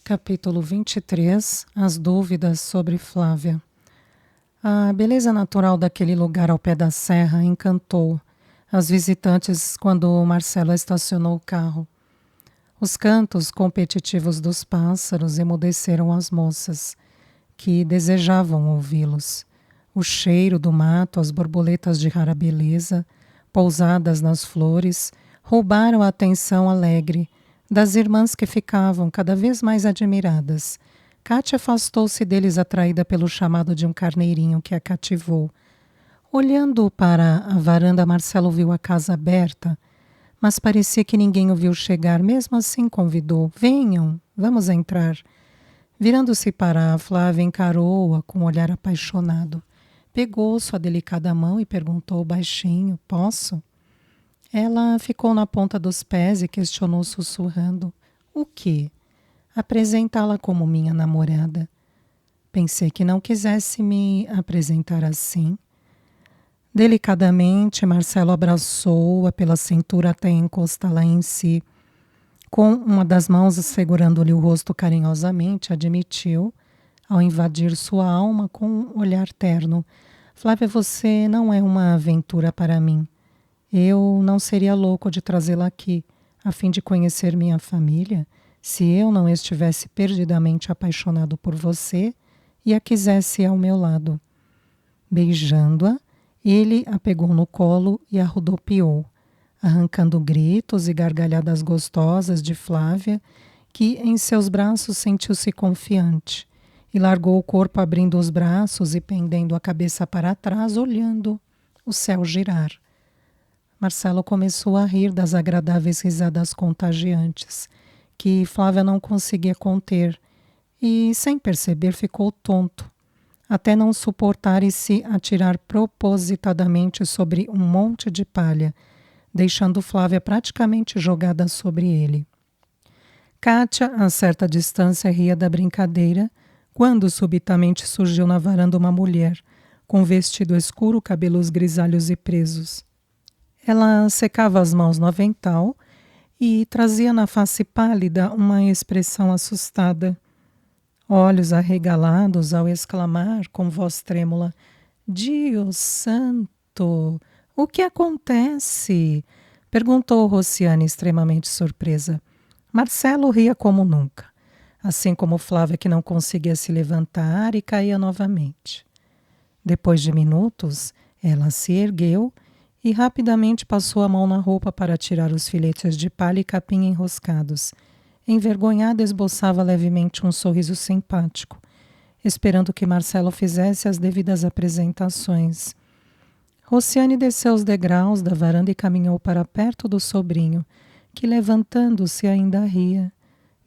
Capítulo 23. As dúvidas sobre Flávia. A beleza natural daquele lugar ao pé da serra encantou as visitantes quando Marcelo estacionou o carro. Os cantos competitivos dos pássaros emudeceram as moças, que desejavam ouvi-los. O cheiro do mato, as borboletas de rara beleza, pousadas nas flores, roubaram a atenção alegre das irmãs que ficavam cada vez mais admiradas. Kátia afastou-se deles atraída pelo chamado de um carneirinho que a cativou. Olhando para a varanda, Marcelo viu a casa aberta, mas parecia que ninguém o viu chegar. Mesmo assim convidou: venham, vamos entrar. Virando-se para a Flávia, encarou-a com um olhar apaixonado. Pegou sua delicada mão e perguntou baixinho: posso? Ela ficou na ponta dos pés e questionou sussurrando: o quê? Apresentá-la como minha namorada. Pensei que não quisesse me apresentar assim. Delicadamente, Marcelo abraçou-a pela cintura até encostá-la em si. Com uma das mãos segurando-lhe o rosto carinhosamente, admitiu, ao invadir sua alma com um olhar terno: Flávia, você não é uma aventura para mim. Eu não seria louco de trazê-la aqui, a fim de conhecer minha família, se eu não estivesse perdidamente apaixonado por você e a quisesse ao meu lado. Beijando-a, ele a pegou no colo e a rodopiou, arrancando gritos e gargalhadas gostosas de Flávia, que em seus braços sentiu-se confiante, e largou o corpo abrindo os braços e pendendo a cabeça para trás, olhando o céu girar. Marcelo começou a rir das agradáveis risadas contagiantes, que Flávia não conseguia conter, e, sem perceber, ficou tonto, até não suportar e se atirar propositadamente sobre um monte de palha, deixando Flávia praticamente jogada sobre ele. Kátia, a certa distância, ria da brincadeira, quando subitamente surgiu na varanda uma mulher, com vestido escuro, cabelos grisalhos e presos. Ela secava as mãos no avental e trazia na face pálida uma expressão assustada. Olhos arregalados ao exclamar com voz trêmula: Dio santo, o que acontece? Perguntou Rociane, extremamente surpresa. Marcelo ria como nunca, assim como Flávia, que não conseguia se levantar e caía novamente. Depois de minutos, ela se ergueu e rapidamente passou a mão na roupa para tirar os filetes de palha e capim enroscados. Envergonhada, esboçava levemente um sorriso simpático, esperando que Marcelo fizesse as devidas apresentações. Rociane desceu os degraus da varanda e caminhou para perto do sobrinho, que, levantando-se, ainda ria.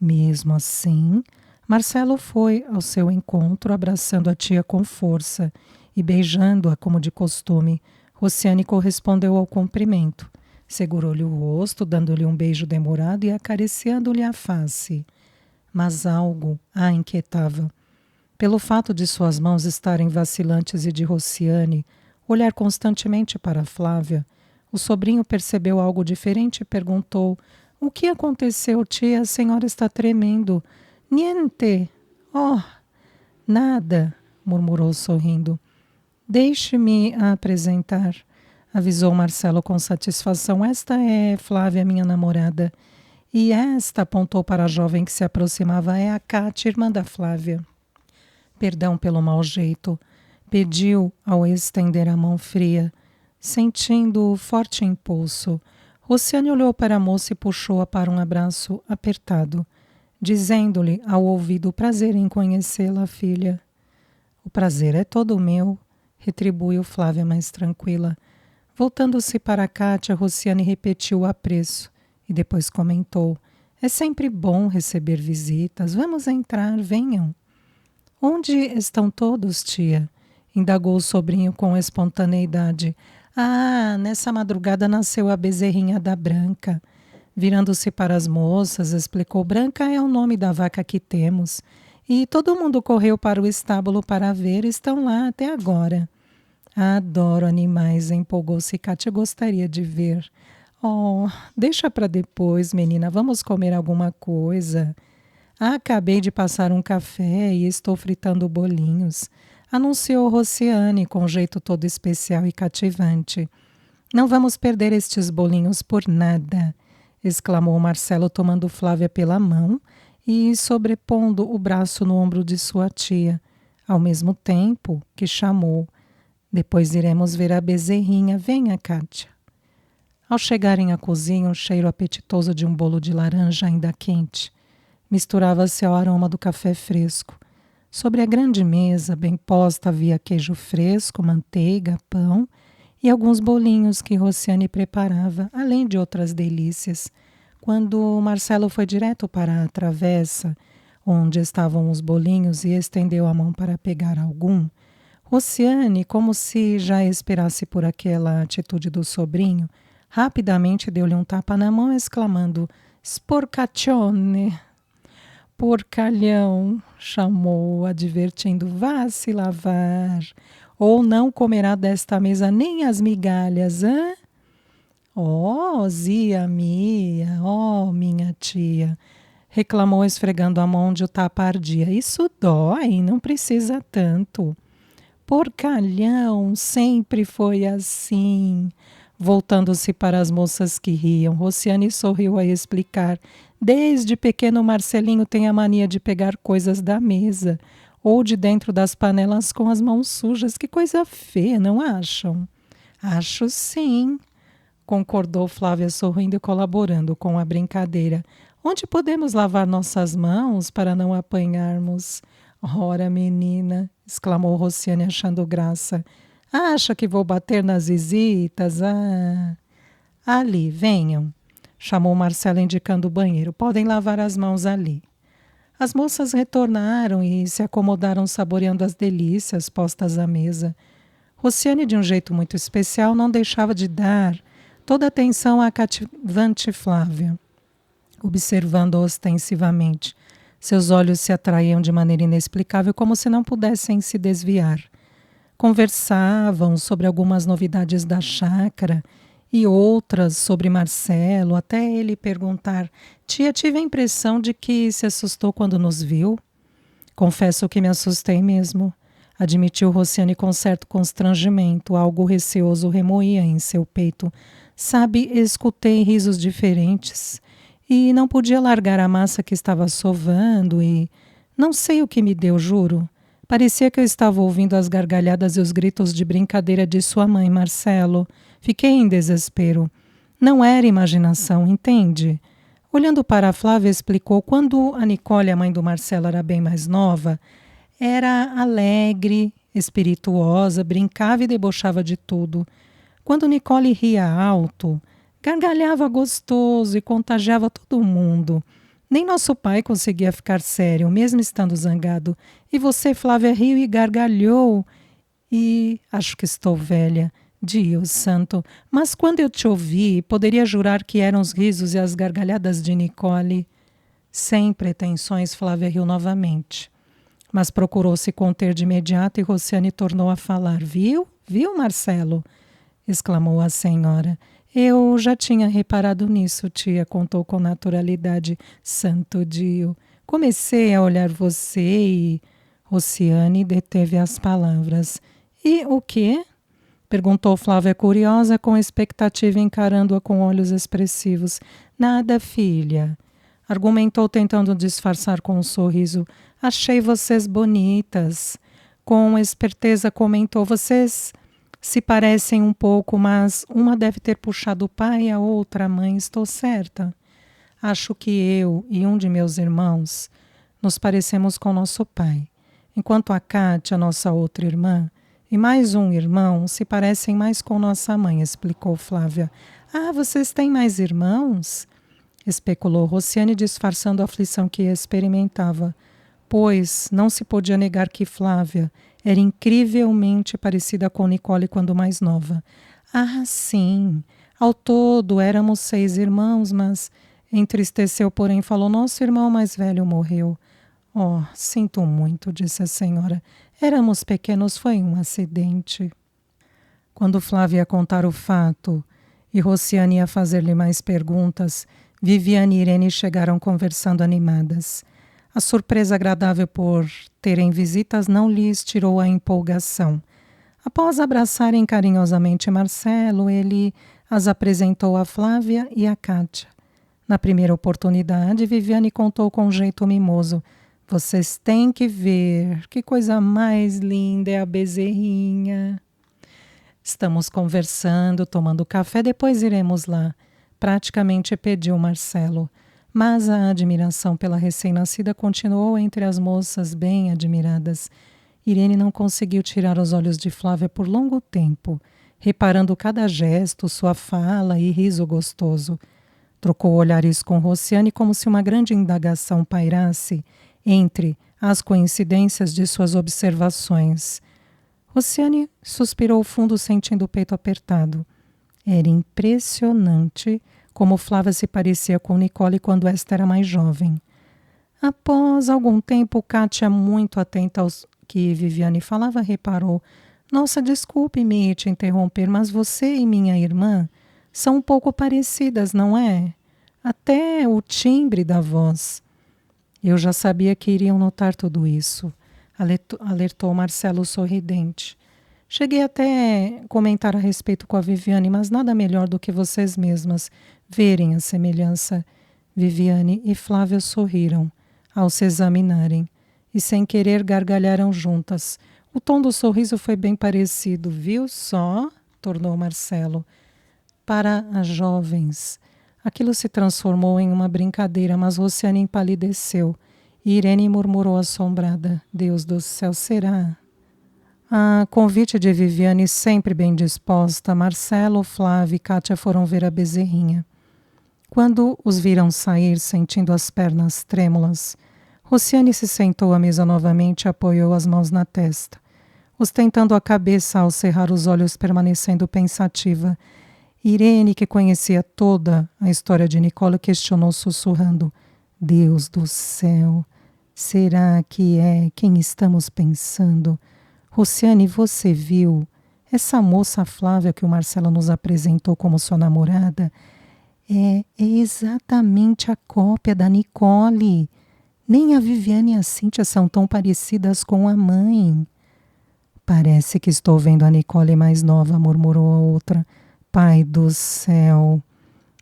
Mesmo assim, Marcelo foi ao seu encontro, abraçando a tia com força e beijando-a como de costume. Rociane correspondeu ao cumprimento. Segurou-lhe o rosto, dando-lhe um beijo demorado e acariciando-lhe a face. Mas algo a inquietava. Pelo fato de suas mãos estarem vacilantes e de Rociane olhar constantemente para Flávia, o sobrinho percebeu algo diferente e perguntou: o que aconteceu, tia? A senhora está tremendo. Niente. Oh, nada, murmurou sorrindo. Deixe-me apresentar, avisou Marcelo com satisfação. Esta é Flávia, minha namorada. E esta, apontou para a jovem que se aproximava, é a Kátia, irmã da Flávia. Perdão pelo mau jeito, pediu ao estender a mão fria, sentindo forte impulso. Rociane olhou para a moça e puxou-a para um abraço apertado, dizendo-lhe ao ouvido: prazer em conhecê-la, filha. O prazer é todo meu, retribuiu Flávia mais tranquila. Voltando-se para Kátia, Rociane repetiu o apreço e depois comentou: é sempre bom receber visitas. Vamos entrar, venham. Onde estão todos, tia? Indagou o sobrinho com espontaneidade. Ah, nessa madrugada nasceu a bezerrinha da Branca. Virando-se para as moças, explicou: Branca é o nome da vaca que temos. E todo mundo correu para o estábulo para ver, estão lá até agora. Adoro animais, empolgou-se Kátia, gostaria de ver. Oh, deixa para depois, menina, vamos comer alguma coisa. Acabei de passar um café e estou fritando bolinhos, anunciou Rociane com um jeito todo especial e cativante. Não vamos perder estes bolinhos por nada, exclamou Marcelo tomando Flávia pela mão e sobrepondo o braço no ombro de sua tia, ao mesmo tempo que chamou. Depois iremos ver a bezerrinha. Venha, Kátia. Ao chegarem à cozinha, o cheiro apetitoso de um bolo de laranja ainda quente misturava-se ao aroma do café fresco. Sobre a grande mesa, bem posta, havia queijo fresco, manteiga, pão e alguns bolinhos que Rociane preparava, além de outras delícias. Quando Marcelo foi direto para a travessa, onde estavam os bolinhos, e estendeu a mão para pegar algum, Rociane, como se já esperasse por aquela atitude do sobrinho, rapidamente deu-lhe um tapa na mão, exclamando: "Sporcaccione!" "Porcalhão!" chamou, advertindo: "Vá se lavar, ou não comerá desta mesa nem as migalhas, hã?" "Oh, zia minha, oh, minha tia!" reclamou, esfregando a mão onde o tapa ardia. "Isso dói, não precisa tanto." "Porcalhão, sempre foi assim." Voltando-se para as moças que riam, Rociane sorriu a explicar: "Desde pequeno Marcelinho tem a mania de pegar coisas da mesa ou de dentro das panelas com as mãos sujas. Que coisa feia, não acham?" "Acho sim", concordou Flávia, sorrindo e colaborando com a brincadeira. "Onde podemos lavar nossas mãos para não apanharmos?" "Ora, menina", exclamou Rociane, achando graça. "Acha que vou bater nas visitas? Ah, ali, venham", chamou Marcelo, indicando o banheiro. "Podem lavar as mãos ali." As moças retornaram e se acomodaram saboreando as delícias postas à mesa. Rociane, de um jeito muito especial, não deixava de dar toda a atenção à cativante Flávia, observando-a ostensivamente. Seus olhos se atraíam de maneira inexplicável, como se não pudessem se desviar. Conversavam sobre algumas novidades da chácara e outras sobre Marcelo, até ele perguntar: "Tia, tive a impressão de que se assustou quando nos viu." "Confesso que me assustei mesmo", admitiu Rociane com certo constrangimento. Algo receoso remoía em seu peito. "Sabe, escutei risos diferentes e não podia largar a massa que estava sovando e não sei o que me deu, juro. Parecia que eu estava ouvindo as gargalhadas e os gritos de brincadeira de sua mãe, Marcelo. Fiquei em desespero. Não era imaginação, entende?" Olhando para a Flávia, explicou: "Quando a Nicole, a mãe do Marcelo, era bem mais nova, era alegre, espirituosa, brincava e debochava de tudo. Quando Nicole ria alto, gargalhava gostoso e contagiava todo mundo. Nem nosso pai conseguia ficar sério, mesmo estando zangado. E você, Flávia, riu e gargalhou. E acho que estou velha. Deus santo, mas quando eu te ouvi, poderia jurar que eram os risos e as gargalhadas de Nicole." Sem pretensões, Flávia riu novamente, mas procurou se conter de imediato e Rociane tornou a falar. "Viu? Viu, Marcelo?" exclamou a senhora. "Eu já tinha reparado nisso, tia", contou com naturalidade. "Santo Dio. Comecei a olhar você e..." Rociane deteve as palavras. "E o quê?" perguntou Flávia, curiosa, com expectativa, encarando-a com olhos expressivos. "Nada, filha", argumentou, tentando disfarçar com um sorriso. "Achei vocês bonitas." Com esperteza comentou: "Vocês se parecem um pouco, mas uma deve ter puxado o pai e a outra a mãe. Estou certa?" "Acho que eu e um de meus irmãos nos parecemos com nosso pai, enquanto a Kátia, nossa outra irmã, e mais um irmão se parecem mais com nossa mãe", explicou Flávia. "Ah, vocês têm mais irmãos?" especulou Rociane, disfarçando a aflição que experimentava, pois não se podia negar que Flávia era incrivelmente parecida com Nicole quando mais nova. "Ah, sim. Ao todo éramos 6 irmãos, mas..." entristeceu, porém falou: "Nosso irmão mais velho morreu." "Oh, sinto muito", disse a senhora. "Éramos pequenos, foi um acidente." Quando Flávia ia contar o fato e Rociane ia fazer-lhe mais perguntas, Viviane e Irene chegaram conversando animadas. A surpresa agradável por terem visitas não lhes tirou a empolgação. Após abraçarem carinhosamente Marcelo, ele as apresentou a Flávia e a Kátia. Na primeira oportunidade, Viviane contou com um jeito mimoso: "Vocês têm que ver, que coisa mais linda é a bezerrinha. Estamos conversando, tomando café, depois iremos lá", praticamente pediu Marcelo. Mas a admiração pela recém-nascida continuou entre as moças bem admiradas. Irene não conseguiu tirar os olhos de Flávia por longo tempo, reparando cada gesto, sua fala e riso gostoso. Trocou olhares com Rociane como se uma grande indagação pairasse entre as coincidências de suas observações. Rociane suspirou fundo, sentindo o peito apertado. Era impressionante como Flávia se parecia com Nicole quando esta era mais jovem. Após algum tempo, Kátia, muito atenta aos que Viviane falava, reparou: "Nossa, desculpe-me te interromper, mas você e minha irmã são um pouco parecidas, não é? Até o timbre da voz." "Eu já sabia que iriam notar tudo isso", alertou Marcelo sorridente. "Cheguei até a comentar a respeito com a Viviane, mas nada melhor do que vocês mesmas verem a semelhança." Viviane e Flávia sorriram ao se examinarem e, sem querer, gargalharam juntas. O tom do sorriso foi bem parecido. "Viu só?" tornou Marcelo. Para as jovens, aquilo se transformou em uma brincadeira, mas Rociane empalideceu e Irene murmurou assombrada: "Deus do céu, será?" A convite de Viviane, sempre bem disposta, Marcelo, Flávia e Kátia foram ver a bezerrinha. Quando os viram sair, sentindo as pernas trêmulas, Rociane se sentou à mesa novamente e apoiou as mãos na testa, ostentando a cabeça ao cerrar os olhos, permanecendo pensativa. Irene, que conhecia toda a história de Nicole, questionou sussurrando: "Deus do céu, será que é quem estamos pensando? Rociane, você viu? Essa moça Flávia que o Marcelo nos apresentou como sua namorada é exatamente a cópia da Nicole. Nem a Viviane e a Cíntia são tão parecidas com a mãe." "Parece que estou vendo a Nicole mais nova", murmurou a outra. "Pai do céu",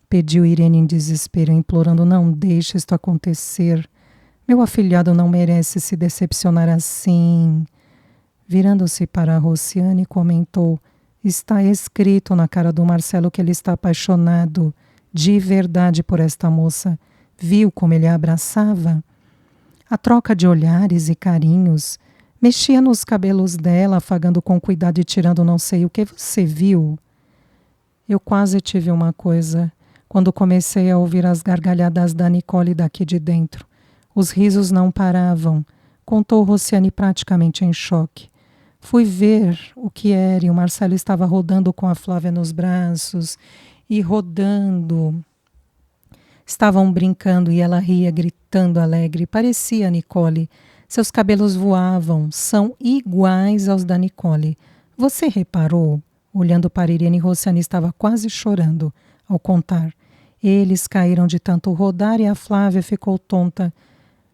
pediu Irene em desespero, implorando: "Não deixe isto acontecer. Meu afilhado não merece se decepcionar assim." Virando-se para a Rociane, comentou: "Está escrito na cara do Marcelo que ele está apaixonado de verdade por esta moça. Viu como ele a abraçava? A troca de olhares e carinhos. Mexia nos cabelos dela, afagando com cuidado e tirando não sei o que. Você viu?" "Eu quase tive uma coisa quando comecei a ouvir as gargalhadas da Nicole daqui de dentro. Os risos não paravam", contou Rociane, praticamente em choque. "Fui ver o que era e o Marcelo estava rodando com a Flávia nos braços e rodando. Estavam brincando e ela ria, gritando alegre. Parecia a Nicole. Seus cabelos voavam, são iguais aos da Nicole. Você reparou?" Olhando para Irene, Rociane estava quase chorando ao contar. Eles caíram de tanto rodar e a Flávia ficou tonta.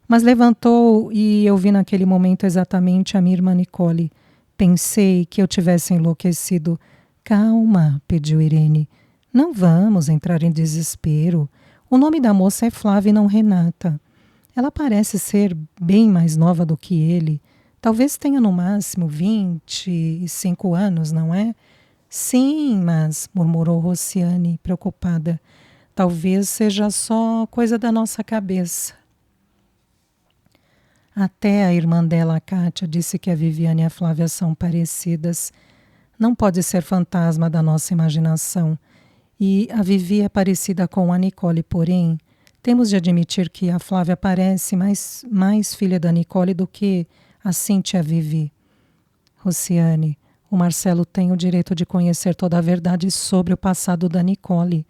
Mas levantou e eu vi naquele momento exatamente a minha irmã Nicole. Pensei que eu tivesse enlouquecido. "Calma", pediu Irene. "Não vamos entrar em desespero. O nome da moça é Flávia e não Renata. Ela parece ser bem mais nova do que ele. Talvez tenha no máximo 25 anos, não é?" "Sim, mas", murmurou Rociane, preocupada, "talvez seja só coisa da nossa cabeça." Até a irmã dela, a Kátia, disse que a Viviane e a Flávia são parecidas. Não pode ser fantasma da nossa imaginação. E a Vivi é parecida com a Nicole, porém, temos de admitir que a Flávia parece mais filha da Nicole do que a Cíntia e a Vivi. "Rociane, o Marcelo tem o direito de conhecer toda a verdade sobre o passado da Nicole,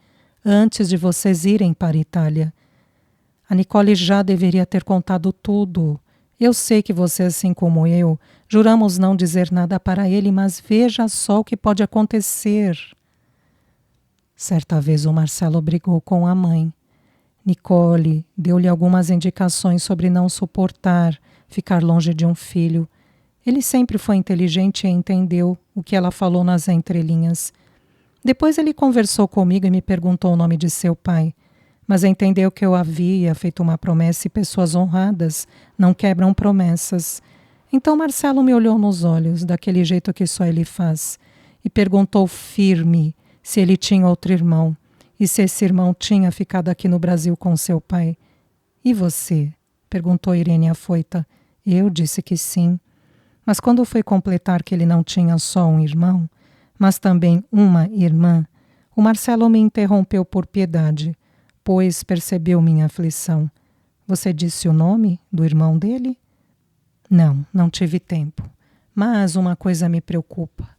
antes de vocês irem para a Itália. A Nicole já deveria ter contado tudo. Eu sei que você, assim como eu, juramos não dizer nada para ele, mas veja só o que pode acontecer." Certa vez o Marcelo brigou com a mãe. Nicole deu-lhe algumas indicações sobre não suportar ficar longe de um filho. Ele sempre foi inteligente e entendeu o que ela falou nas entrelinhas. Depois ele conversou comigo e me perguntou o nome de seu pai, mas entendeu que eu havia feito uma promessa e pessoas honradas não quebram promessas. Então Marcelo me olhou nos olhos, daquele jeito que só ele faz, e perguntou firme se ele tinha outro irmão e se esse irmão tinha ficado aqui no Brasil com seu pai. E você? Perguntou Irene afoita. Eu disse que sim. Mas quando fui completar que ele não tinha só um irmão, mas também uma irmã, o Marcelo me interrompeu por piedade, pois percebeu minha aflição. Você disse o nome do irmão dele? Não, não tive tempo. Mas uma coisa me preocupa.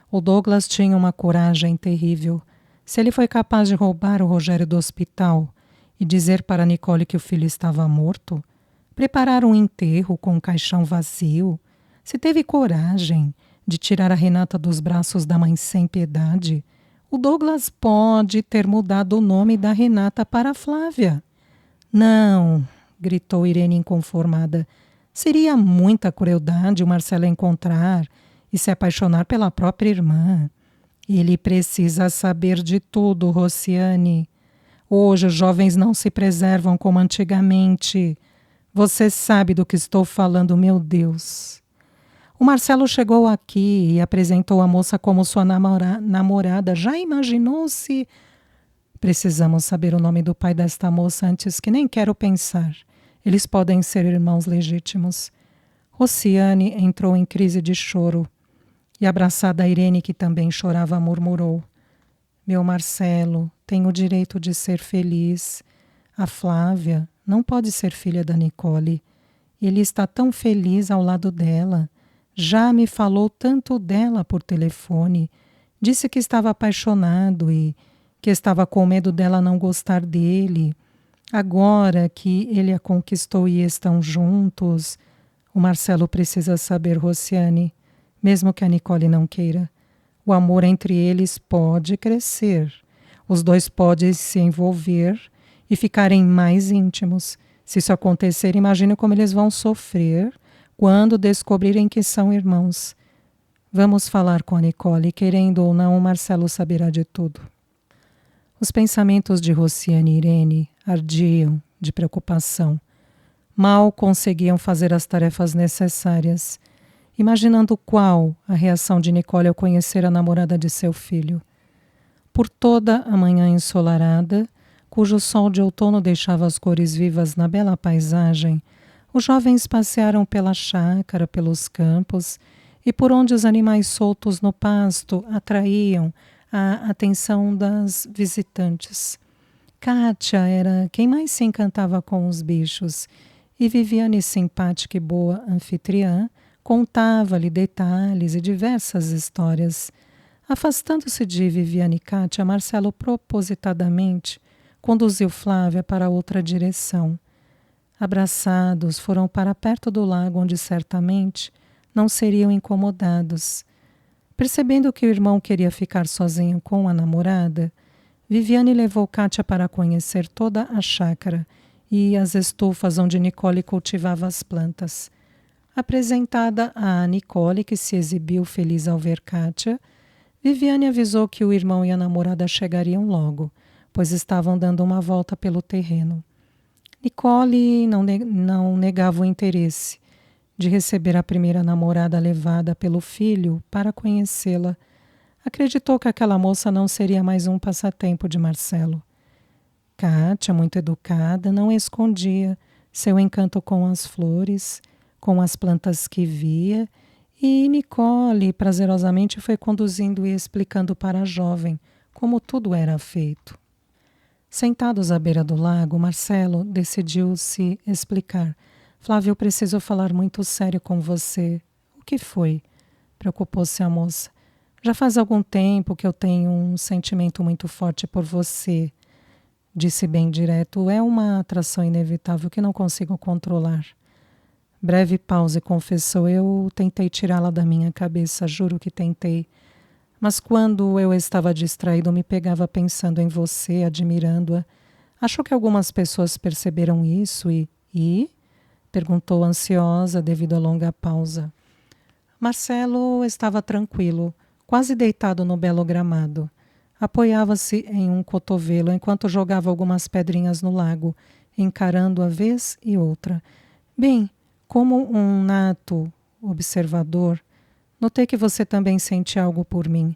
O Douglas tinha uma coragem terrível. Se ele foi capaz de roubar o Rogério do hospital e dizer para Nicole que o filho estava morto, preparar um enterro com um caixão vazio, se teve coragem de tirar a Renata dos braços da mãe sem piedade, o Douglas pode ter mudado o nome da Renata para Flávia. Não, gritou Irene inconformada. Seria muita crueldade o Marcelo encontrar e se apaixonar pela própria irmã. Ele precisa saber de tudo, Rociane. Hoje os jovens não se preservam como antigamente. Você sabe do que estou falando, meu Deus. O Marcelo chegou aqui e apresentou a moça como sua namorada. Já imaginou se... Precisamos saber o nome do pai desta moça antes, que nem quero pensar. Eles podem ser irmãos legítimos. Rociane entrou em crise de choro e, abraçada a Irene, que também chorava, murmurou: meu Marcelo tem o direito de ser feliz. A Flávia não pode ser filha da Nicole. Ele está tão feliz ao lado dela. Já me falou tanto dela por telefone. Disse que estava apaixonado e que estava com medo dela não gostar dele. Agora que ele a conquistou e estão juntos, o Marcelo precisa saber, Rociane, mesmo que a Nicole não queira. O amor entre eles pode crescer. Os dois podem se envolver e ficarem mais íntimos. Se isso acontecer, imagine como eles vão sofrer quando descobrirem que são irmãos. Vamos falar com a Nicole, querendo ou não, o Marcelo saberá de tudo. Os pensamentos de Rociane e Irene ardiam de preocupação. Mal conseguiam fazer as tarefas necessárias, imaginando qual a reação de Nicole ao conhecer a namorada de seu filho. Por toda a manhã ensolarada, cujo sol de outono deixava as cores vivas na bela paisagem, os jovens passearam pela chácara, pelos campos e por onde os animais soltos no pasto atraíam a atenção das visitantes. Kátia era quem mais se encantava com os bichos e Viviane, simpática e boa anfitriã, contava-lhe detalhes e diversas histórias. Afastando-se de Viviane e Kátia, Marcelo propositadamente conduziu Flávia para outra direção. Abraçados, foram para perto do lago onde certamente não seriam incomodados. Percebendo que o irmão queria ficar sozinho com a namorada, Viviane levou Kátia para conhecer toda a chácara e as estufas onde Nicole cultivava as plantas. Apresentada a Nicole, que se exibiu feliz ao ver Kátia, Viviane avisou que o irmão e a namorada chegariam logo, pois estavam dando uma volta pelo terreno. Nicole não negava o interesse de receber a primeira namorada levada pelo filho para conhecê-la. Acreditou que aquela moça não seria mais um passatempo de Marcelo. Kátia, muito educada, não escondia seu encanto com as flores, com as plantas que via, e Nicole prazerosamente foi conduzindo e explicando para a jovem como tudo era feito. Sentados à beira do lago, Marcelo decidiu se explicar. Flávia, eu preciso falar muito sério com você. O que foi? Preocupou-se a moça. Já faz algum tempo que eu tenho um sentimento muito forte por você. Disse bem direto. É uma atração inevitável que não consigo controlar. Breve pausa e confessou. Eu tentei tirá-la da minha cabeça, juro que tentei. Mas quando eu estava distraído, me pegava pensando em você, admirando-a. Acho que algumas pessoas perceberam isso e? Perguntou ansiosa devido à longa pausa. Marcelo estava tranquilo, quase deitado no belo gramado. Apoiava-se em um cotovelo enquanto jogava algumas pedrinhas no lago, encarando a vez e outra. Bem, como um nato observador, notei que você também sente algo por mim.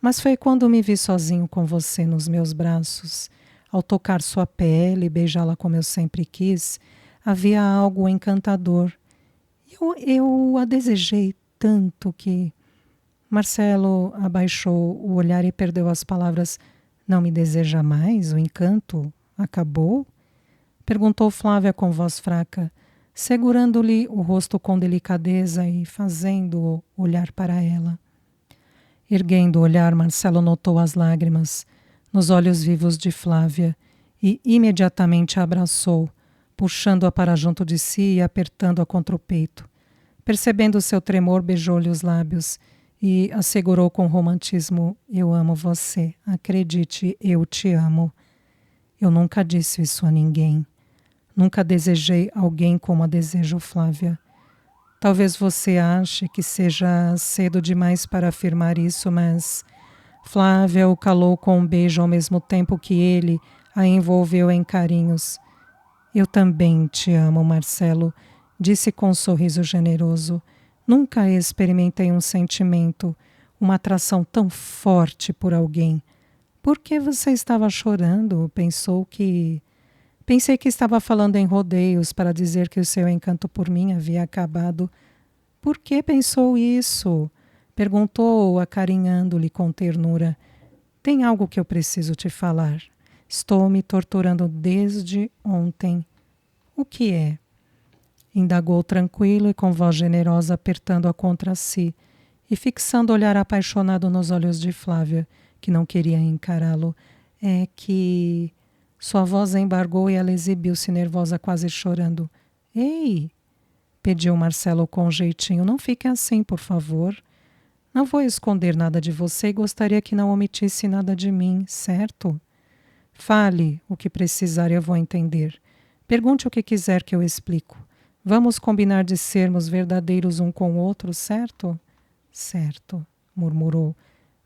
Mas foi quando me vi sozinho com você nos meus braços. Ao tocar sua pele e beijá-la como eu sempre quis, havia algo encantador. Eu a desejei tanto que... Marcelo abaixou o olhar e perdeu as palavras. Não me deseja mais? O encanto acabou? Perguntou Flávia com voz fraca, segurando-lhe o rosto com delicadeza e fazendo-o olhar para ela. Erguendo o olhar, Marcelo notou as lágrimas nos olhos vivos de Flávia e imediatamente a abraçou, puxando-a para junto de si e apertando-a contra o peito. Percebendo seu tremor, beijou-lhe os lábios e assegurou com romantismo: eu amo você, acredite, eu te amo. Eu nunca disse isso a ninguém. Nunca desejei alguém como a desejo, Flávia. Talvez você ache que seja cedo demais para afirmar isso, mas... Flávia o calou com um beijo ao mesmo tempo que ele a envolveu em carinhos. Eu também te amo, Marcelo, disse com um sorriso generoso. Nunca experimentei um sentimento, uma atração tão forte por alguém. Por que você estava chorando? Pensei que estava falando em rodeios para dizer que o seu encanto por mim havia acabado. Por que pensou isso? Perguntou, acarinhando-lhe com ternura. Tem algo que eu preciso te falar. Estou me torturando desde ontem. O que é? Indagou tranquilo e com voz generosa, apertando-a contra si e fixando o olhar apaixonado nos olhos de Flávia, que não queria encará-lo. É que... Sua voz embargou e ela exibiu-se nervosa, quase chorando. Ei! Pediu Marcelo com jeitinho. Não fique assim, por favor. Não vou esconder nada de você e gostaria que não omitisse nada de mim, certo? Fale o que precisar e eu vou entender. Pergunte o que quiser que eu explico. Vamos combinar de sermos verdadeiros um com o outro, certo? Certo, murmurou.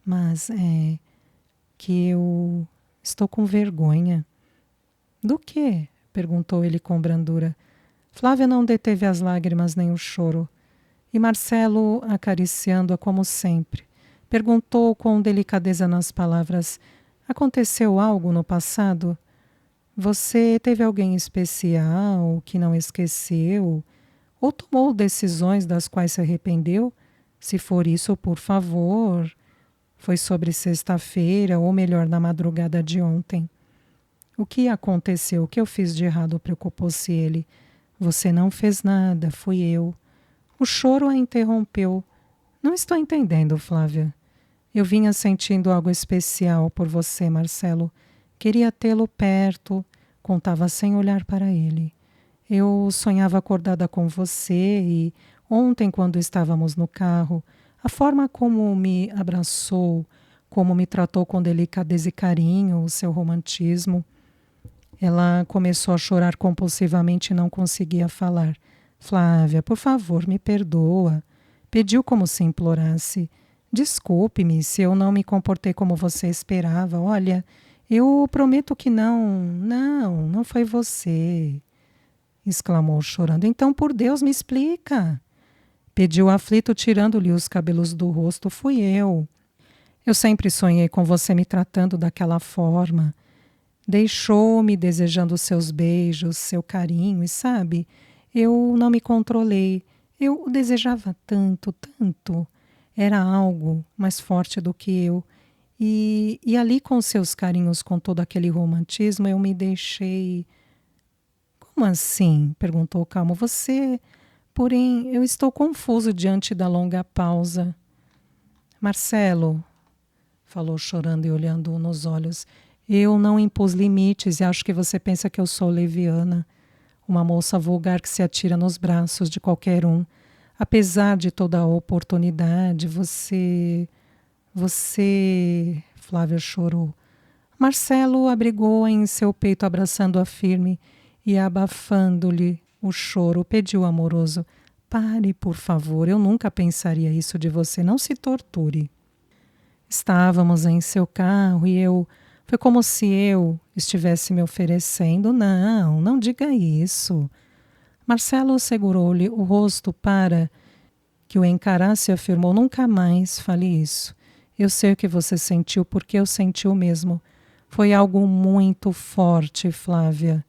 Mas é que eu estou com vergonha. Do quê? Perguntou ele com brandura. Flávia não deteve as lágrimas nem o choro. E Marcelo, acariciando-a como sempre, perguntou com delicadeza nas palavras: aconteceu algo no passado? Você teve alguém especial que não esqueceu? Ou tomou decisões das quais se arrependeu? Se for isso, por favor. Foi sobre sexta-feira, ou melhor, na madrugada de ontem. O que aconteceu? O que eu fiz de errado? Preocupou-se ele. Você não fez nada, fui eu. O choro a interrompeu. Não estou entendendo, Flávia. Eu vinha sentindo algo especial por você, Marcelo. Queria tê-lo perto. Contava sem olhar para ele. Eu sonhava acordada com você e ontem, quando estávamos no carro, a forma como me abraçou, como me tratou com delicadeza e carinho, o seu romantismo. Ela começou a chorar compulsivamente e não conseguia falar. Flávia, por favor, me perdoa. Pediu como se implorasse. Desculpe-me se eu não me comportei como você esperava. Olha, eu prometo que não foi você, exclamou chorando. Então, por Deus, me explica. Pediu aflito, tirando-lhe os cabelos do rosto. Fui eu. Eu sempre sonhei com você me tratando daquela forma. Deixou-me desejando seus beijos, seu carinho, e sabe, eu não me controlei. Eu o desejava tanto, tanto. Era algo mais forte do que eu. E ali com seus carinhos, com todo aquele romantismo, eu me deixei... Como assim? Perguntou calmo. Você... Porém, eu estou confuso diante da longa pausa. Marcelo, falou chorando e olhando nos olhos, eu não impus limites e acho que você pensa que eu sou leviana. Uma moça vulgar que se atira nos braços de qualquer um. Apesar de toda a oportunidade, você... Flávia chorou. Marcelo abrigou-a em seu peito, abraçando-a firme e abafando-lhe o choro, pediu amoroso: pare, por favor, eu nunca pensaria isso de você, não se torture. Estávamos em seu carro e foi como se eu estivesse me oferecendo. Não, não diga isso. Marcelo segurou-lhe o rosto para que o encarasse e afirmou: nunca mais fale isso. Eu sei o que você sentiu, porque eu senti o mesmo. Foi algo muito forte, Flávia.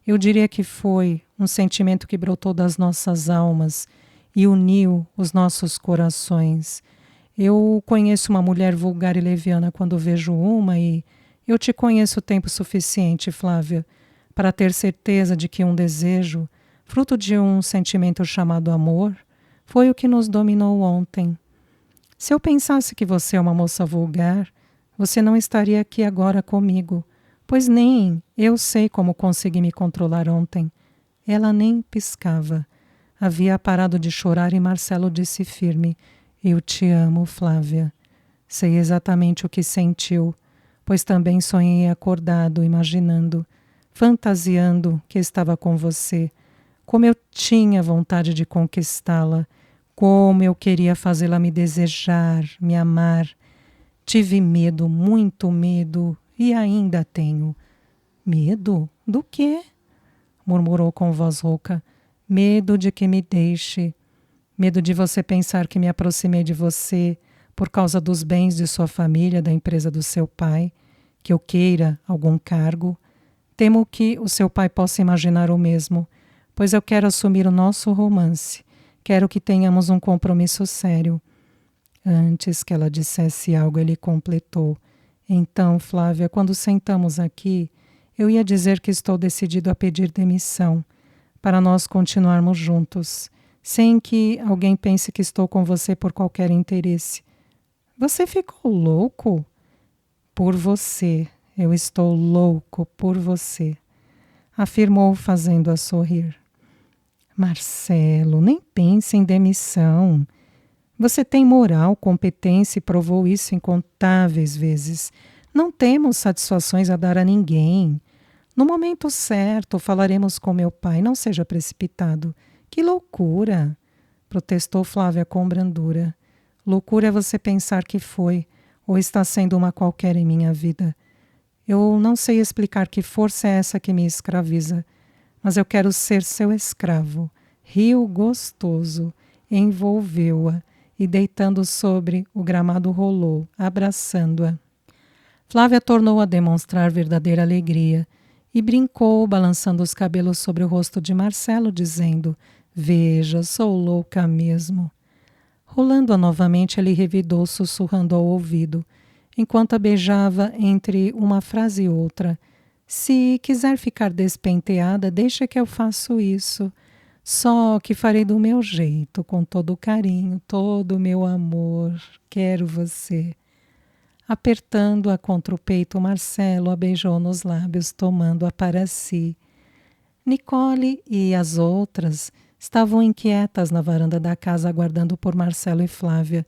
Eu diria que foi um sentimento que brotou das nossas almas e uniu os nossos corações. Eu conheço uma mulher vulgar e leviana quando vejo uma e eu te conheço tempo suficiente, Flávia, para ter certeza de que um desejo, fruto de um sentimento chamado amor, foi o que nos dominou ontem. Se eu pensasse que você é uma moça vulgar, você não estaria aqui agora comigo, pois nem eu sei como consegui me controlar ontem. Ela nem piscava. Havia parado de chorar e Marcelo disse firme: eu te amo, Flávia. Sei exatamente o que sentiu, pois também sonhei acordado, imaginando, fantasiando que estava com você. Como eu tinha vontade de conquistá-la, como eu queria fazê-la me desejar, me amar. Tive medo, muito medo, e ainda tenho. Medo? Do quê? Murmurou com voz rouca. Medo de que me deixe. Medo de você pensar que me aproximei de você por causa dos bens de sua família, da empresa do seu pai, que eu queira algum cargo. Temo que o seu pai possa imaginar o mesmo, pois eu quero assumir o nosso romance. Quero que tenhamos um compromisso sério. Antes que ela dissesse algo, ele completou. Então, Flávia, quando sentamos aqui, eu ia dizer que estou decidido a pedir demissão, para nós continuarmos juntos, sem que alguém pense que estou com você por qualquer interesse. Você ficou louco? Por você. Eu estou louco por você, afirmou fazendo-a sorrir. Marcelo, nem pense em demissão. Você tem moral, competência e provou isso incontáveis vezes. Não temos satisfações a dar a ninguém. No momento certo, falaremos com meu pai. Não seja precipitado. Que loucura! Protestou Flávia com brandura. Loucura é você pensar que foi, ou está sendo uma qualquer em minha vida. Eu não sei explicar que força é essa que me escraviza, mas eu quero ser seu escravo. Riu gostoso, envolveu-a e, deitando sobre o gramado, rolou, abraçando-a. Flávia tornou a demonstrar verdadeira alegria e brincou, balançando os cabelos sobre o rosto de Marcelo, dizendo: veja, sou louca mesmo. Rolando-a novamente, ele revidou, sussurrando ao ouvido, enquanto a beijava entre uma frase e outra: se quiser ficar despenteada, deixa que eu faço isso. Só que farei do meu jeito, com todo o carinho, todo o meu amor. Quero você. Apertando-a contra o peito, Marcelo a beijou nos lábios, tomando-a para si. Nicole e as outras estavam inquietas na varanda da casa, aguardando por Marcelo e Flávia.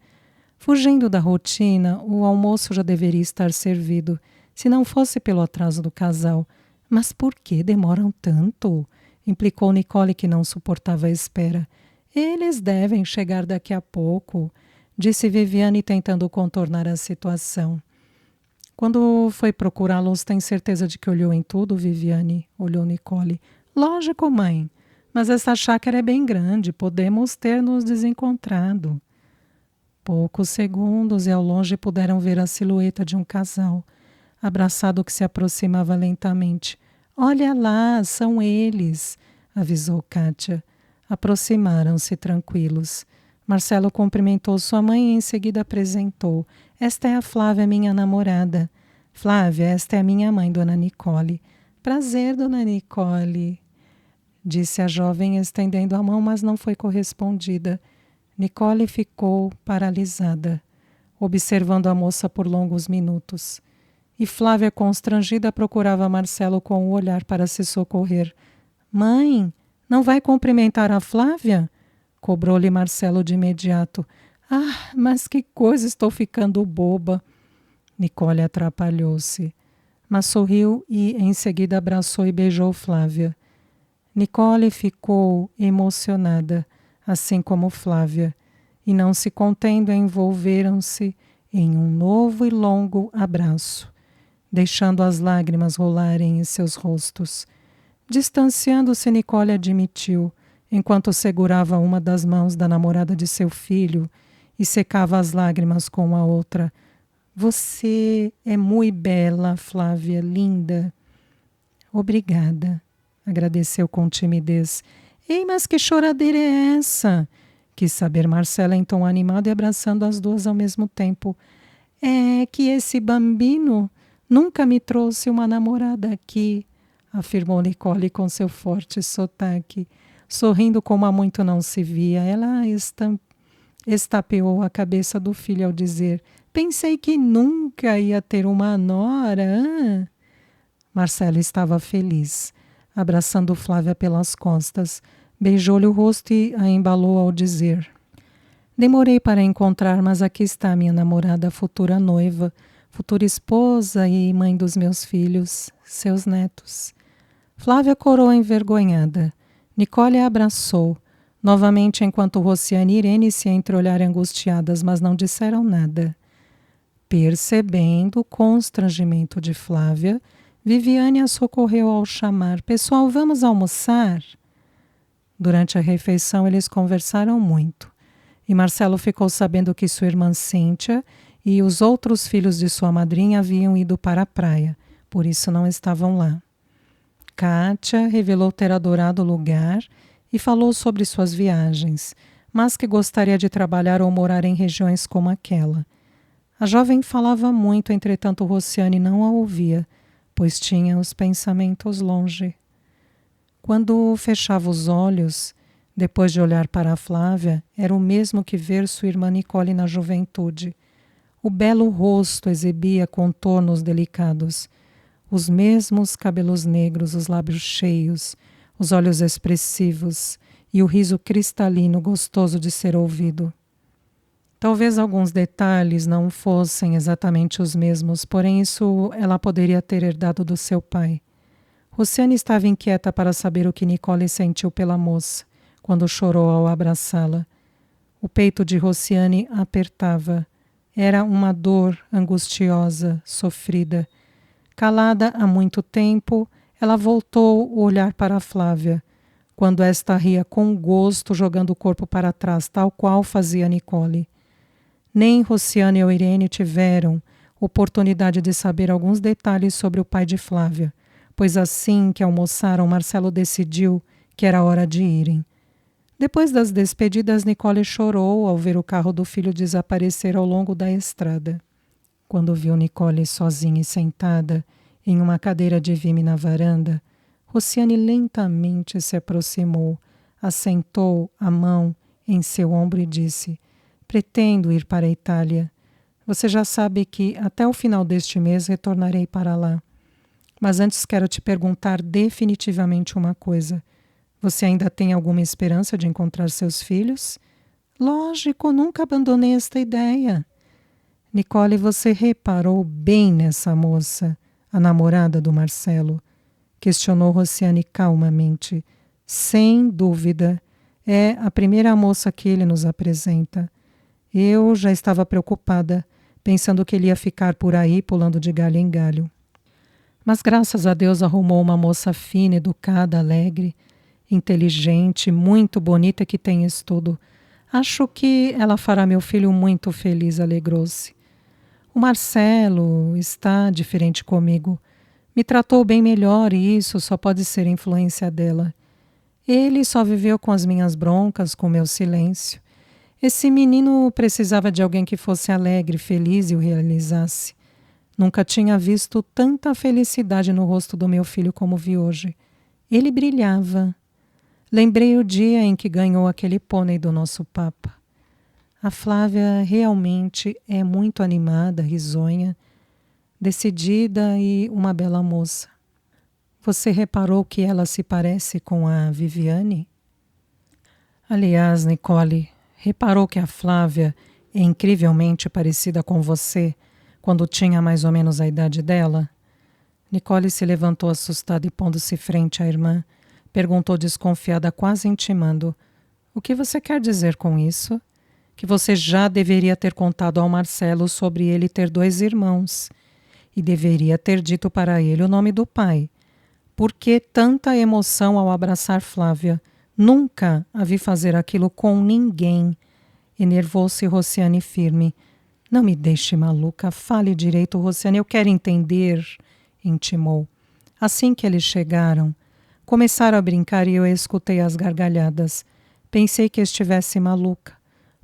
Fugindo da rotina, o almoço já deveria estar servido, se não fosse pelo atraso do casal. Mas por que demoram tanto? Implicou Nicole, que não suportava a espera. Eles devem chegar daqui a pouco, disse Viviane, tentando contornar a situação. Quando foi procurá-los, tem certeza de que olhou em tudo, Viviane? Olhou Nicole. Lógico, mãe, mas essa chácara é bem grande, podemos ter nos desencontrado. Poucos segundos e ao longe puderam ver a silhueta de um casal, abraçado, que se aproximava lentamente. Olha lá, são eles, avisou Kátia. Aproximaram-se tranquilos. Marcelo cumprimentou sua mãe e em seguida apresentou. Esta é a Flávia, minha namorada. Flávia, esta é a minha mãe, dona Nicole. Prazer, dona Nicole, disse a jovem, estendendo a mão, mas não foi correspondida. Nicole ficou paralisada, observando a moça por longos minutos. E Flávia, constrangida, procurava Marcelo com o olhar para se socorrer. Mãe, não vai cumprimentar a Flávia? Cobrou-lhe Marcelo de imediato. Ah, mas que coisa, estou ficando boba. Nicole atrapalhou-se. mas sorriu e em seguida abraçou e beijou Flávia. Nicole ficou emocionada, assim como Flávia, e não se contendo, envolveram-se em um novo e longo abraço, deixando as lágrimas rolarem em seus rostos. Distanciando-se, Nicole admitiu, enquanto segurava uma das mãos da namorada de seu filho e secava as lágrimas com a outra. Você é muito bela, Flávia, linda. Obrigada, agradeceu com timidez. Ei, mas que choradeira é essa? Quis saber Marcela em tom animado e abraçando as duas ao mesmo tempo. É que esse bambino nunca me trouxe uma namorada aqui, afirmou Nicole com seu forte sotaque. Sorrindo como há muito não se via, ela estapeou a cabeça do filho ao dizer: pensei que nunca ia ter uma nora. Ah? Marcela estava feliz, abraçando Flávia pelas costas. Beijou-lhe o rosto e a embalou ao dizer: demorei para encontrar, mas aqui está minha namorada, futura noiva, futura esposa e mãe dos meus filhos, seus netos. Flávia corou envergonhada. Nicole a abraçou, novamente enquanto Rociane e Irene se entreolharam angustiadas, mas não disseram nada. Percebendo o constrangimento de Flávia, Viviane a socorreu ao chamar: pessoal, vamos almoçar? Durante a refeição eles conversaram muito, e Marcelo ficou sabendo que sua irmã Cíntia e os outros filhos de sua madrinha haviam ido para a praia, por isso não estavam lá. Kátia revelou ter adorado o lugar e falou sobre suas viagens, mas que gostaria de trabalhar ou morar em regiões como aquela. A jovem falava muito, entretanto Rociane não a ouvia, pois tinha os pensamentos longe. Quando fechava os olhos, depois de olhar para a Flávia, era o mesmo que ver sua irmã Nicole na juventude. O belo rosto exibia contornos delicados, os mesmos cabelos negros, os lábios cheios, os olhos expressivos e o riso cristalino gostoso de ser ouvido. Talvez alguns detalhes não fossem exatamente os mesmos, porém isso ela poderia ter herdado do seu pai. Rociane estava inquieta para saber o que Nicole sentiu pela moça, quando chorou ao abraçá-la. O peito de Rociane apertava. Era uma dor angustiosa, sofrida. Calada há muito tempo, ela voltou o olhar para Flávia, quando esta ria com gosto, jogando o corpo para trás, tal qual fazia Nicole. Nem Rociane ou Irene tiveram oportunidade de saber alguns detalhes sobre o pai de Flávia, pois assim que almoçaram, Marcelo decidiu que era hora de irem. Depois das despedidas, Nicole chorou ao ver o carro do filho desaparecer ao longo da estrada. Quando viu Nicole sozinha e sentada em uma cadeira de vime na varanda, Rociane lentamente se aproximou, assentou a mão em seu ombro e disse: pretendo ir para a Itália. Você já sabe que até o final deste mês retornarei para lá. Mas antes quero te perguntar definitivamente uma coisa. Você ainda tem alguma esperança de encontrar seus filhos? Lógico, nunca abandonei esta ideia. Nicole, você reparou bem nessa moça, a namorada do Marcelo? Questionou Rociane calmamente. Sem dúvida, é a primeira moça que ele nos apresenta. Eu já estava preocupada, pensando que ele ia ficar por aí pulando de galho em galho. Mas graças a Deus arrumou uma moça fina, educada, alegre, inteligente, muito bonita, que tem estudo. Acho que ela fará meu filho muito feliz, alegrou-se. O Marcelo está diferente comigo. Me tratou bem melhor e isso só pode ser influência dela. Ele só viveu com as minhas broncas, com meu silêncio. Esse menino precisava de alguém que fosse alegre, feliz e o realizasse. Nunca tinha visto tanta felicidade no rosto do meu filho como vi hoje. Ele brilhava. Lembrei o dia em que ganhou aquele pônei do nosso Papa. A Flávia realmente é muito animada, risonha, decidida e uma bela moça. Você reparou que ela se parece com a Viviane? Aliás, Nicole, reparou que a Flávia é incrivelmente parecida com você quando tinha mais ou menos a idade dela? Nicole se levantou assustada e pondo-se frente à irmã, perguntou desconfiada, quase intimando: o que você quer dizer com isso? Que você já deveria ter contado ao Marcelo sobre ele ter 2 irmãos e deveria ter dito para ele o nome do pai. Por que tanta emoção ao abraçar Flávia? Nunca a vi fazer aquilo com ninguém. Enervou-se Rociane firme. Não me deixe maluca, fale direito, Rociane, eu quero entender, intimou. Assim que eles chegaram, começaram a brincar e eu escutei as gargalhadas. Pensei que estivesse maluca,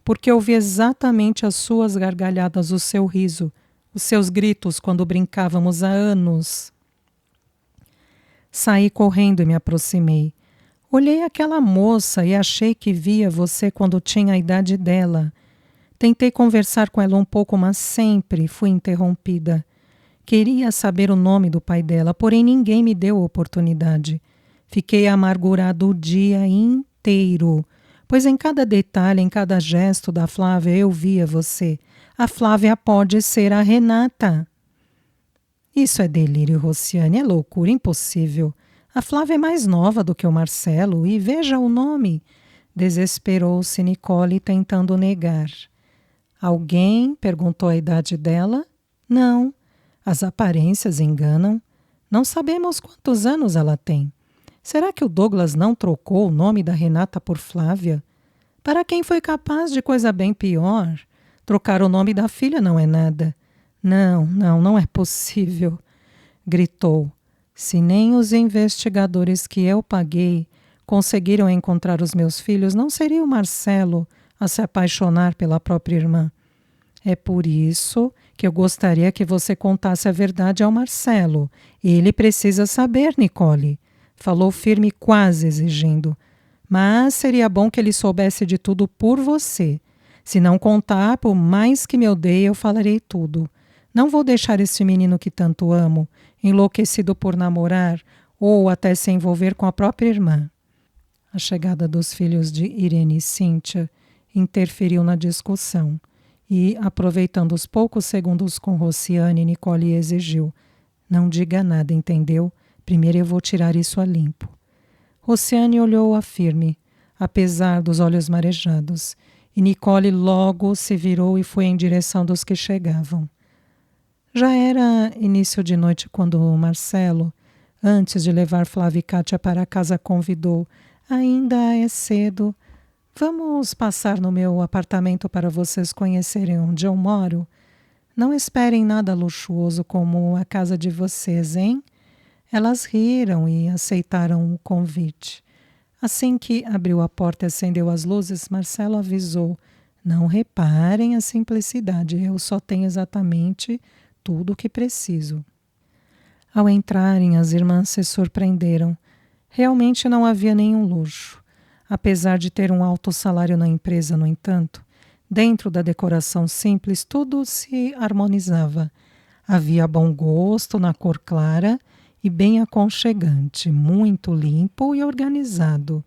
porque ouvi exatamente as suas gargalhadas, o seu riso, os seus gritos quando brincávamos há anos. Saí correndo e me aproximei. Olhei aquela moça e achei que via você quando tinha a idade dela. Tentei conversar com ela um pouco, mas sempre fui interrompida. Queria saber o nome do pai dela, porém ninguém me deu oportunidade. Fiquei amargurado o dia inteiro, pois em cada detalhe, em cada gesto da Flávia eu via você. A Flávia pode ser a Renata. Isso é delírio, Rociane, é loucura, impossível. A Flávia é mais nova do que o Marcelo e veja o nome. Desesperou-se Nicole tentando negar. Alguém perguntou a idade dela? Não. As aparências enganam. Não sabemos quantos anos ela tem. Será que o Douglas não trocou o nome da Renata por Flávia? Para quem foi capaz de coisa bem pior? Trocar o nome da filha não é nada. Não é possível, gritou. Se nem os investigadores que eu paguei conseguiram encontrar os meus filhos, não seria o Marcelo a se apaixonar pela própria irmã. É por isso que eu gostaria que você contasse a verdade ao Marcelo. Ele precisa saber, Nicole. Falou firme, quase exigindo. Mas seria bom que ele soubesse de tudo por você. Se não contar, por mais que me odeie, eu falarei tudo. Não vou deixar este menino que tanto amo, enlouquecido por namorar ou até se envolver com a própria irmã. A chegada dos filhos de Irene e Cíntia interferiu na discussão e, aproveitando os poucos segundos com Rociane, Nicole exigiu: não diga nada, entendeu? Primeiro eu vou tirar isso a limpo. Rociane olhou-a firme, apesar dos olhos marejados, e Nicole logo se virou e foi em direção dos que chegavam. Já era início de noite quando Marcelo, antes de levar Flávia e Kátia para casa, convidou: ainda é cedo. Vamos passar no meu apartamento para vocês conhecerem onde eu moro? Não esperem nada luxuoso como a casa de vocês, hein? Elas riram e aceitaram o convite. Assim que abriu a porta e acendeu as luzes, Marcelo avisou: não reparem a simplicidade, eu só tenho exatamente tudo o que preciso. Ao entrarem, as irmãs se surpreenderam. Realmente não havia nenhum luxo. Apesar de ter um alto salário na empresa, no entanto, dentro da decoração simples, tudo se harmonizava. Havia bom gosto na cor clara e bem aconchegante, muito limpo e organizado.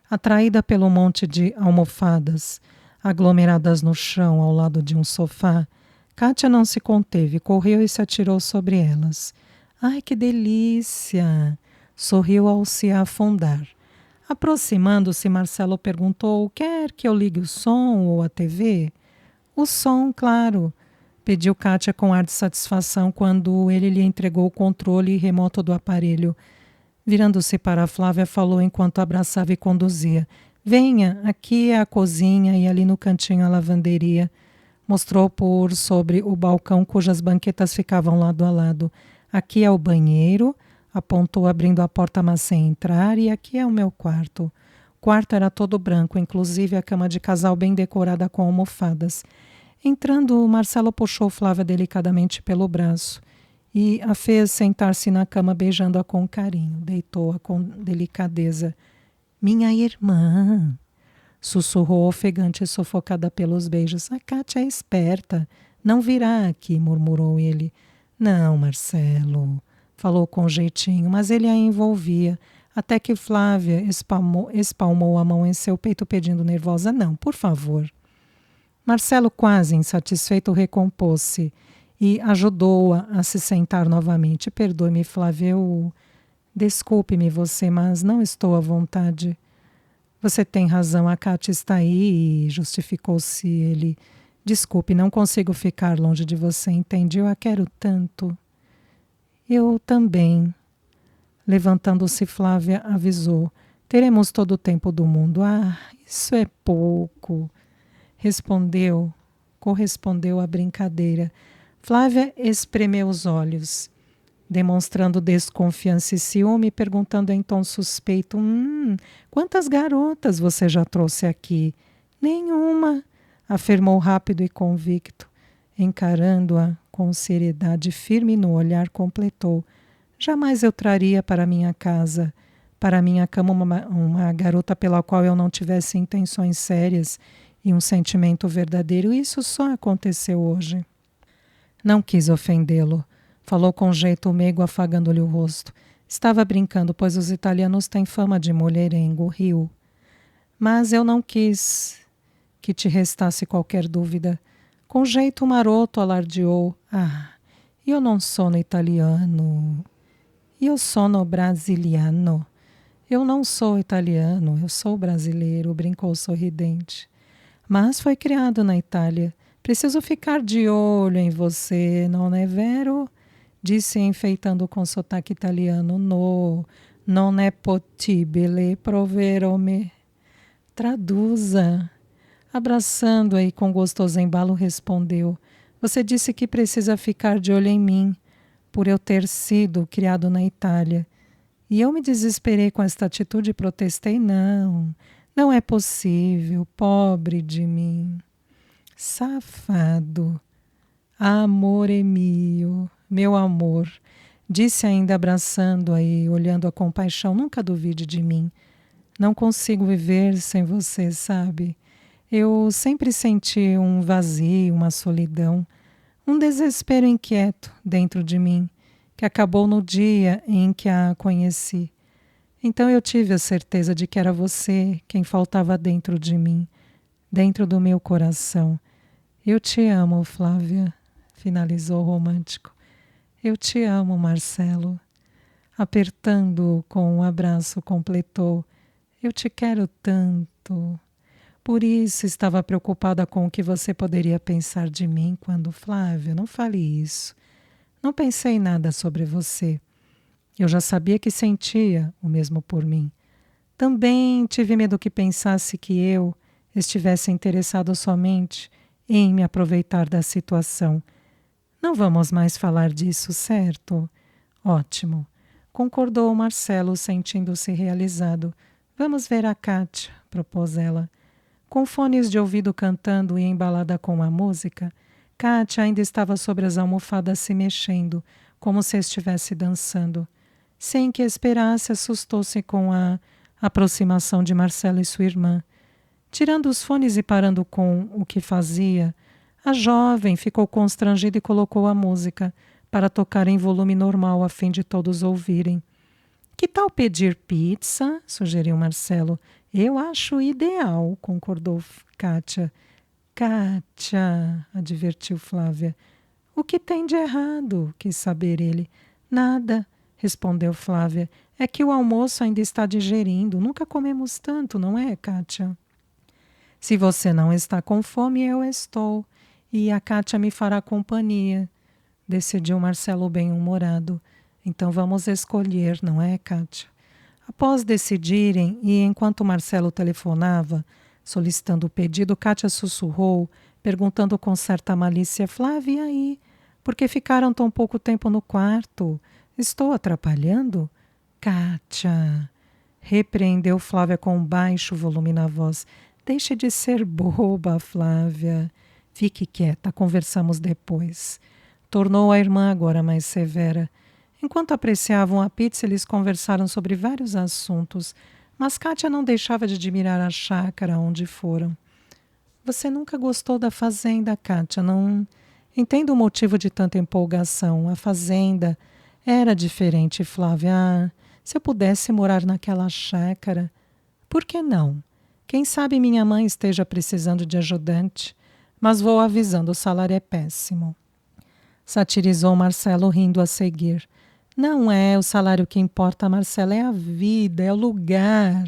Atraída pelo monte de almofadas aglomeradas no chão ao lado de um sofá, Kátia não se conteve, correu e se atirou sobre elas. Ai, que delícia! Sorriu ao se afundar. Aproximando-se, Marcelo perguntou: quer que eu ligue o som ou a TV? O som, claro, pediu Kátia com ar de satisfação quando ele lhe entregou o controle remoto do aparelho. Virando-se para Flávia, falou enquanto abraçava e conduzia: venha, aqui é a cozinha e ali no cantinho a lavanderia. Mostrou por sobre o balcão cujas banquetas ficavam lado a lado. Aqui é o banheiro, apontou abrindo a porta mas sem entrar, e aqui é o meu quarto. O quarto era todo branco, inclusive a cama de casal bem decorada com almofadas. Entrando, Marcelo puxou Flávia delicadamente pelo braço e a fez sentar-se na cama, beijando-a com carinho. Deitou-a com delicadeza. Minha irmã! Sussurrou ofegante, sufocada pelos beijos. A Kátia é esperta. Não virá aqui, murmurou ele. Não, Marcelo, falou com jeitinho, mas ele a envolvia, até que Flávia espalmou a mão em seu peito, pedindo nervosa: não, por favor. Marcelo, quase insatisfeito, recompôs-se e ajudou-a a se sentar novamente. Perdoe-me, Flávia, desculpe-me você, mas não estou à vontade. Você tem razão, a Kátia está aí, e justificou-se ele. Desculpe, não consigo ficar longe de você, entende? Eu a quero tanto. Eu também. Levantando-se, Flávia avisou. Teremos todo o tempo do mundo. Ah, isso é pouco. Correspondeu à brincadeira. Flávia espremeu os olhos, demonstrando desconfiança e ciúme, perguntando em tom suspeito: quantas garotas você já trouxe aqui? Nenhuma, afirmou rápido e convicto. Encarando-a com seriedade firme no olhar, completou: jamais eu traria para minha casa, para minha cama, uma garota pela qual eu não tivesse intenções sérias e um sentimento verdadeiro. Isso só aconteceu hoje. Não quis ofendê-lo. Falou com jeito meigo, afagando-lhe o rosto. Estava brincando, pois os italianos têm fama de mulherengo, riu. Mas eu não quis que te restasse qualquer dúvida. Com jeito maroto alardeou. Ah, eu não sono italiano. Eu sono brasiliano. Eu não sou italiano, eu sou brasileiro, brincou sorridente. Mas foi criado na Itália. Preciso ficar de olho em você, não é vero? Disse enfeitando com sotaque italiano. No, non è possibile, provero-me. Traduza. Abraçando-a e com gostoso embalo respondeu. Você disse que precisa ficar de olho em mim, por eu ter sido criado na Itália. E eu me desesperei com esta atitude e protestei. Não, não é possível, pobre de mim. Safado. Amore mio, meu amor, disse ainda abraçando-a e olhando-a com paixão. Nunca duvide de mim. Não consigo viver sem você, sabe? Eu sempre senti um vazio, uma solidão, um desespero inquieto dentro de mim, que acabou no dia em que a conheci. Então eu tive a certeza de que era você quem faltava dentro de mim, dentro do meu coração. Eu te amo, Flávia, finalizou romântico. Eu te amo, Marcelo. Apertando-o com um abraço, completou. Eu te quero tanto. Por isso estava preocupada com o que você poderia pensar de mim quando... Flávia, não fale isso. Não pensei nada sobre você. Eu já sabia que sentia o mesmo por mim. Também tive medo que pensasse que eu estivesse interessado somente em me aproveitar da situação. Não vamos mais falar disso, certo? Ótimo. Concordou Marcelo, sentindo-se realizado. Vamos ver a Kátia, propôs ela. Com fones de ouvido cantando e embalada com a música, Kátia ainda estava sobre as almofadas se mexendo, como se estivesse dançando. Sem que esperasse, assustou-se com a aproximação de Marcelo e sua irmã. Tirando os fones e parando com o que fazia, a jovem ficou constrangida e colocou a música para tocar em volume normal a fim de todos ouvirem. Que tal pedir pizza? Sugeriu Marcelo. Eu acho ideal, concordou Kátia. Kátia, advertiu Flávia. O que tem de errado? Quis saber ele. Nada, respondeu Flávia. É que o almoço ainda está digerindo. Nunca comemos tanto, não é, Kátia? Se você não está com fome, eu estou. E a Kátia me fará companhia, decidiu Marcelo bem-humorado. Então vamos escolher, não é, Kátia? Após decidirem, e enquanto Marcelo telefonava, solicitando o pedido, Kátia sussurrou, perguntando com certa malícia: Flávia, e aí? Por que ficaram tão pouco tempo no quarto? Estou atrapalhando? Kátia, repreendeu Flávia com baixo volume na voz. Deixe de ser boba, Flávia. Fique quieta, conversamos depois. Tornou a irmã agora mais severa. Enquanto apreciavam a pizza, eles conversaram sobre vários assuntos, mas Kátia não deixava de admirar a chácara onde foram. Você nunca gostou da fazenda, Kátia, não entendo o motivo de tanta empolgação. A fazenda era diferente, Flávia. Ah, se eu pudesse morar naquela chácara. Por que não? Quem sabe minha mãe esteja precisando de ajudante, mas vou avisando, o salário é péssimo. satirizou Marcelo rindo a seguir. Não é o salário que importa, Marcelo, é a vida, é o lugar.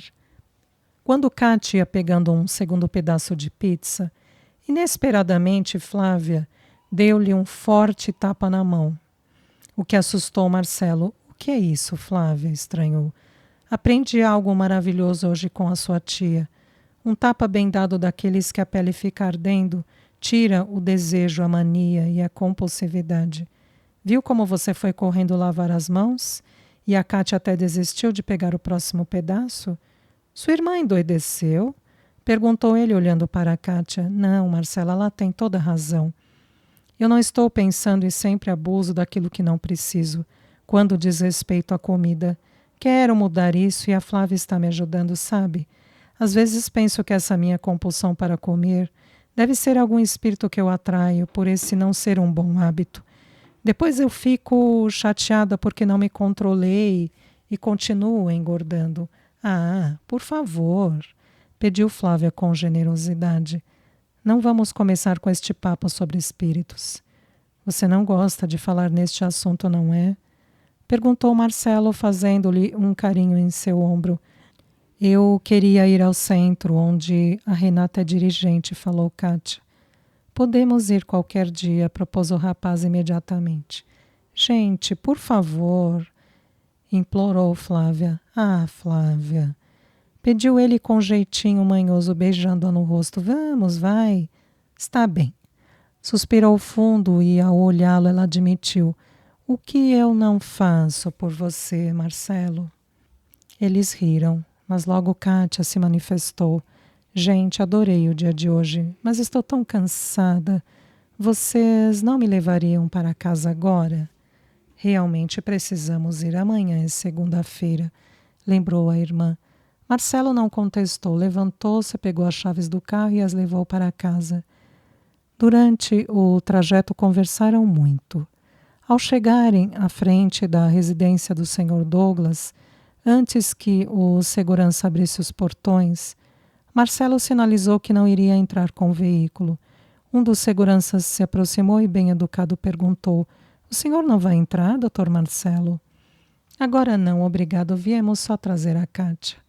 Quando Kátia ia pegando um segundo pedaço de pizza, inesperadamente Flávia deu-lhe um forte tapa na mão, o que assustou Marcelo. O que é isso, Flávia? Estranhou. Aprendi algo maravilhoso hoje com a sua tia. Um tapa bem dado daqueles que a pele fica ardendo tira o desejo, a mania e a compulsividade. Viu como você foi correndo lavar as mãos? E a Kátia até desistiu de pegar o próximo pedaço? Sua irmã endoideceu? Perguntou ele olhando para a Kátia. Não, Marcela, ela tem toda razão. Eu não estou pensando e sempre abuso daquilo que não preciso, quando diz respeito à comida. Quero mudar isso e a Flávia está me ajudando, sabe? Às vezes penso que essa minha compulsão para comer deve ser algum espírito que eu atraio, por esse não ser um bom hábito. Depois eu fico chateada porque não me controlei e continuo engordando. Ah, por favor, pediu Flávia com generosidade. Não vamos começar com este papo sobre espíritos. Você não gosta de falar neste assunto, não é? Perguntou Marcelo, fazendo-lhe um carinho em seu ombro. Eu queria ir ao centro, onde a Renata é dirigente, falou Kátia. Podemos ir qualquer dia, propôs o rapaz imediatamente. Gente, por favor, implorou Flávia. Ah, Flávia, pediu ele com jeitinho manhoso, beijando-a no rosto. Vamos, vai. Está bem. Suspirou fundo e, ao olhá-lo, ela admitiu. O que eu não faço por você, Marcelo? Eles riram, mas logo Kátia se manifestou. Gente, adorei o dia de hoje, mas estou tão cansada. Vocês não me levariam para casa agora? Realmente precisamos ir. Amanhã é segunda-feira, lembrou a irmã. Marcelo não contestou, levantou-se, pegou as chaves do carro e as levou para casa. Durante o trajeto conversaram muito. Ao chegarem à frente da residência do Sr. Douglas, antes que o segurança abrisse os portões, Marcelo sinalizou que não iria entrar com o veículo. Um dos seguranças se aproximou e, bem educado, perguntou: O senhor não vai entrar, doutor Marcelo? Agora não, obrigado. Viemos só trazer a Kátia.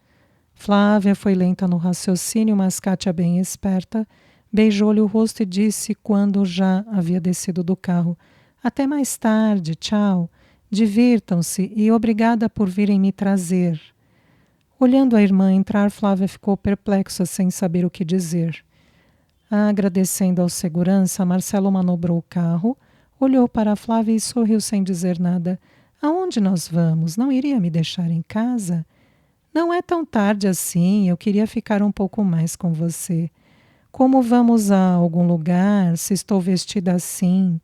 Flávia foi lenta no raciocínio, mas Kátia, bem esperta, beijou-lhe o rosto e disse, quando já havia descido do carro: Até mais tarde, tchau. Divirtam-se e obrigada por virem me trazer. Olhando a irmã entrar, Flávia ficou perplexa, sem saber o que dizer. Agradecendo ao segurança, Marcelo manobrou o carro, olhou para a Flávia e sorriu sem dizer nada. Aonde nós vamos? Não iria me deixar em casa? Não é tão tarde assim, eu queria ficar um pouco mais com você. Como vamos a algum lugar, se estou vestida assim?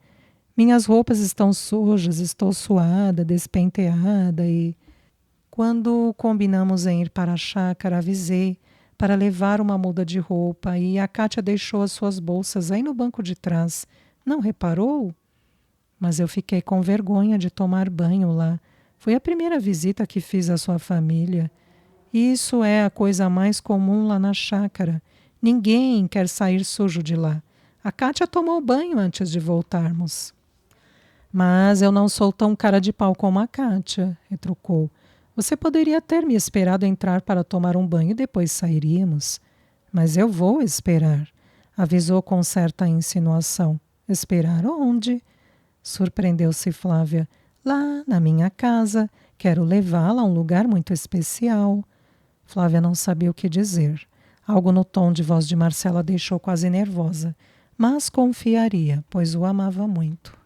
Minhas roupas estão sujas, estou suada, despenteada e... Quando combinamos em ir para a chácara, avisei para levar uma muda de roupa e a Kátia deixou as suas bolsas aí no banco de trás. Não reparou? Mas eu fiquei com vergonha de tomar banho lá. Foi a primeira visita que fiz à sua família. Isso é a coisa mais comum lá na chácara. Ninguém quer sair sujo de lá. A Kátia tomou banho antes de voltarmos. Mas eu não sou tão cara de pau como a Kátia, retrucou. Você poderia ter me esperado entrar para tomar um banho e depois sairíamos. Mas eu vou esperar, avisou com certa insinuação. Esperar onde? Surpreendeu-se Flávia. Lá, na minha casa. Quero levá-la a um lugar muito especial. Flávia não sabia o que dizer. Algo no tom de voz de Marcela a deixou quase nervosa. Mas confiaria, pois o amava muito.